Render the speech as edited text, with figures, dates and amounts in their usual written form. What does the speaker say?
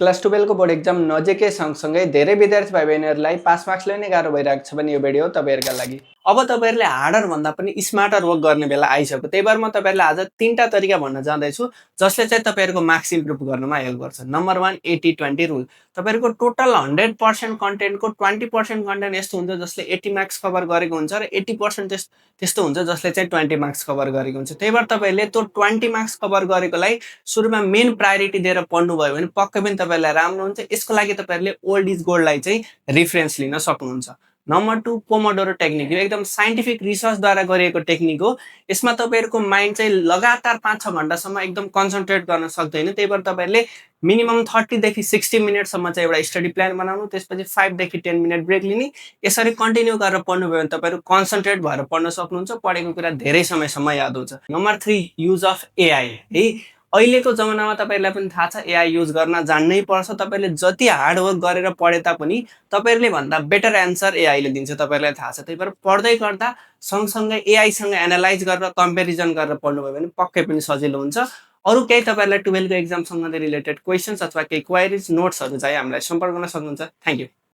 Class 12 को board exam नजिकै सँगसँगै धेरै विद्यार्थी भाइ बहिनीहरूलाई पास मार्क्स ल्याउने गाह्रो भइरहेको छ भने यो भिडियो तपाईँहरूका लागि। अब तपाईँहरूले हार्डर भन्दा पनि स्मार्टर वर्क गर्ने बेला आइसक्यो। त्यही भएर म तपाईँहरूलाई आज 3टा तरिका भन्न जाँदैछु जसले चाहिँ तपाईँहरूको मार्क्स इम्प्रुभ गर्नमा हेल्प गर्छ। Number 1 80-20 rule. तपाईँहरूको टोटल 100% कन्टेन्टको 20% कन्टेन्ट यस्तो हुन्छ जसले 80 मार्क्स कभर गरेको हुन्छ र 80% त्यस्तो हुन्छ जसले चाहिँ 20 मार्क्स कभर गरेको हुन्छ। त्यही भएर तपाईँले त्यो 20 मार्क्स कभर गरेकोलाई सुरुमा मेन प्रायोरिटी दिएर पढ्नुभयो भने पक्कै पनि तपाईँलाई राम्रो हुन्छ। यसको लागि तपाईँहरूले ओल्ड इज गोल्डलाई चाहिँ रिफरेन्स लिन सक्नुहुन्छ। Number 2 Pomodoro technique. यो एकदम साइन्टिफिक रिसर्चद्वारा गरिएको टेक्निक हो। यसमा तपाईँहरूको माइन्ड चाहिँ लगातार 5-6 घन्टासम्म एकदम कन्सन्ट्रेट गर्न सक्दैन। त्यही भएर तपाईँहरूले मिनिमम 30 देखि 60 मिनटसम्म चाहिँ एउटा स्टडी प्लान बनाउनु, त्यसपछि 5 देखि 10 मिनट ब्रेक लिने। यसरी कन्टिन्यू गरेर पढ्नुभयो भने तपाईँहरू कन्सन्ट्रेट भएर पढ्न सक्नुहुन्छ। पढेको कुरा धेरै समयसम्म याद हुन्छ। नम्बर 3 युज अफ एआई है। अहिलेको जमानामा तपाईँहरूलाई पनि थाहा छ एआई युज गर्न जान्नै पर्छ। तपाईँले जति हार्डवर्क गरेर पढे तापनि तपाईँहरूले भन्दा बेटर एन्सर एआईले दिन्छ, तपाईँहरूलाई थाहा छ। त्यही भएर पढ्दै गर्दा सँगसँगै एआईसँग एनालाइज गरेर कम्पेरिजन गरेर पढ्नुभयो भने पक्कै पनि सजिलो हुन्छ। अरू केही तपाईँहरूलाई 12 को एक्जामसँग रिलेटेड क्वेसन्स अथवा केही क्वेरिज नोट्सहरू चाहिँ हामीलाई सम्पर्क गर्न सक्नुहुन्छ। Thank you.